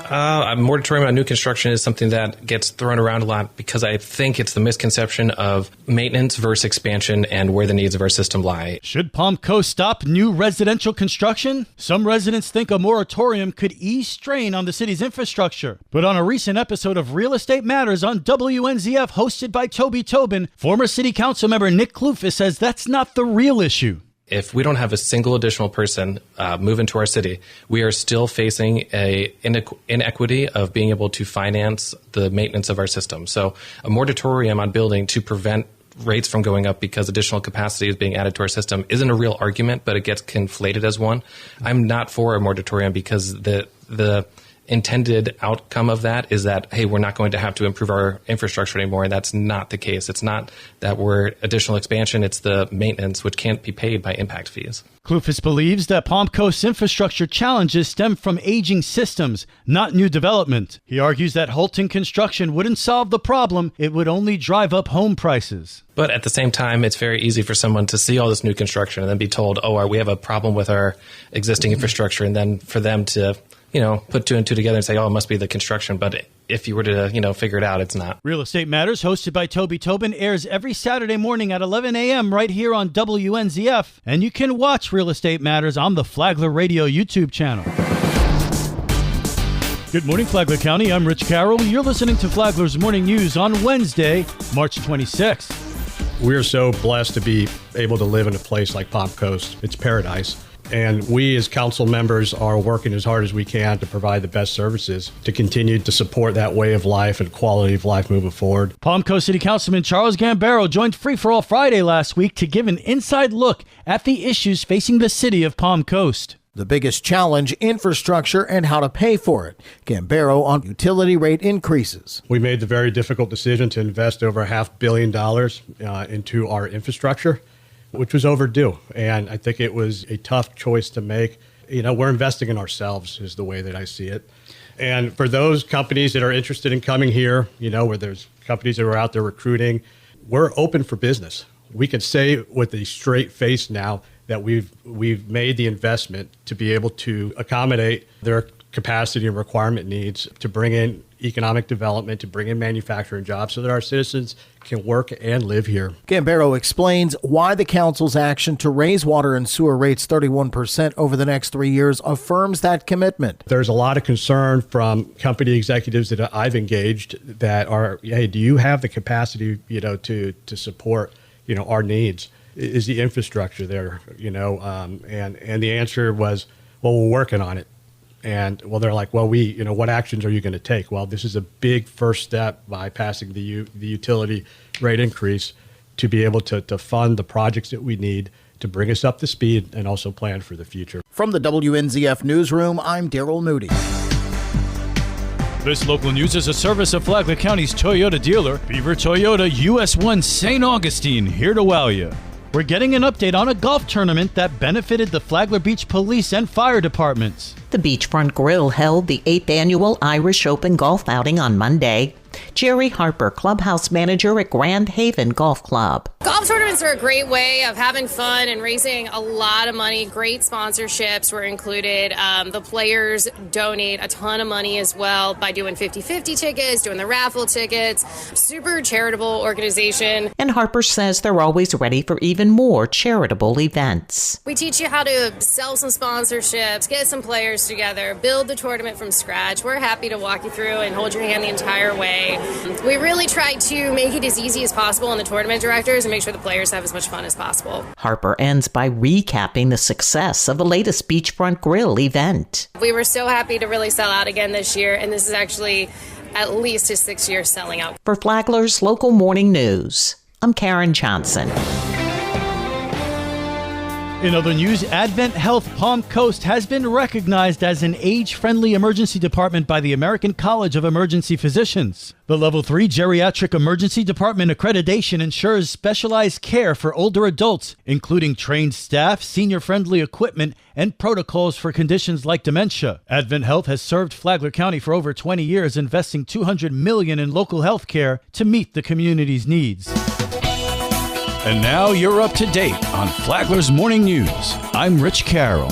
A moratorium on new construction is something that gets thrown around a lot because I think it's the misconception of maintenance versus expansion and where the needs of our system lie. Should Palm Coast stop new residential construction? Some residents think a moratorium could ease strain on the city's infrastructure. But on a recent episode of Real Estate Matters on WNZF hosted by Toby Tobin, former city council member Nick Klufas says that's not the real issue. If we don't have a single additional person move into our city, we are still facing a inequity of being able to finance the maintenance of our system. So a moratorium on building to prevent rates from going up because additional capacity is being added to our system isn't a real argument, but it gets conflated as one. I'm not for a moratorium because the intended outcome of that is that, hey, we're not going to have to improve our infrastructure anymore, and that's not the case. It's not that we're additional expansion, it's the maintenance, which can't be paid by impact fees. Klufas believes that Palm Coast's infrastructure challenges stem from aging systems, not new development. He argues that halting construction wouldn't solve the problem, it would only drive up home prices. But at the same time, it's very easy for someone to see all this new construction and then be told, oh, we have a problem with our existing infrastructure, and then for them to put two and two together and say, oh, it must be the construction. But if you were to, figure it out, it's not. Real Estate Matters, hosted by Toby Tobin, airs every Saturday morning at 11 a.m. right here on WNZF. And you can watch Real Estate Matters on the Flagler Radio YouTube channel. Good morning, Flagler County. I'm Rich Carroll. You're listening to Flagler's Morning News on Wednesday, March 26th. We're so blessed to be able to live in a place like Palm Coast. It's paradise. And we as council members are working as hard as we can to provide the best services to continue to support that way of life and quality of life moving forward. Palm Coast City Councilman Charles Gambaro joined Free for All Friday last week to give an inside look at the issues facing the city of Palm Coast. The biggest challenge, infrastructure and how to pay for it. Gambaro on utility rate increases. We made the very difficult decision to invest over $500 million into our infrastructure, which was overdue. And I think it was a tough choice to make. We're investing in ourselves is the way that I see it. And for those companies that are interested in coming here, where there's companies that are out there recruiting, we're open for business. We can say with a straight face now that we've made the investment to be able to accommodate their capacity and requirement needs to bring in economic development, to bring in manufacturing jobs so that our citizens can work and live here. Gambaro explains why the council's action to raise water and sewer rates 31% over the next 3 years affirms that commitment. There's a lot of concern from company executives that I've engaged that are, hey, do you have the capacity, to support, our needs? Is the infrastructure there, and the answer was, well, we're working on it. And they're like, well, what actions are you going to take? Well, this is a big first step by passing the utility rate increase to be able to fund the projects that we need to bring us up to speed and also plan for the future. From the WNZF Newsroom, I'm Daryl Moody. This local news is a service of Flagler County's Toyota dealer, Beaver Toyota US 1 St. Augustine, here to wow you. We're getting an update on a golf tournament that benefited the Flagler Beach Police and Fire Departments. The Beachfront Grill held the 8th annual Irish Open golf outing on Monday. Jerry Harper, clubhouse manager at Grand Haven Golf Club. Golf tournaments are a great way of having fun and raising a lot of money. Great sponsorships were included. The players donate a ton of money as well by doing 50-50 tickets, doing the raffle tickets. Super charitable organization. And Harper says they're always ready for even more charitable events. We teach you how to sell some sponsorships, get some players together, build the tournament from scratch. We're happy to walk you through and hold your hand the entire way. We really try to make it as easy as possible on the tournament directors and make sure the players have as much fun as possible. Harper ends by recapping the success of the latest Beachfront Grill event. We were so happy to really sell out again this year, and this is actually at least his 6th year selling out. For Flagler's Local Morning News, I'm Karen Johnson. In other news, Advent Health Palm Coast has been recognized as an age-friendly emergency department by the American College of Emergency Physicians. The Level 3 Geriatric Emergency Department accreditation ensures specialized care for older adults, including trained staff, senior-friendly equipment, and protocols for conditions like dementia. Advent Health has served Flagler County for over 20 years, investing $200 million in local health care to meet the community's needs. And now you're up to date on Flagler's Morning News. I'm Rich Carroll.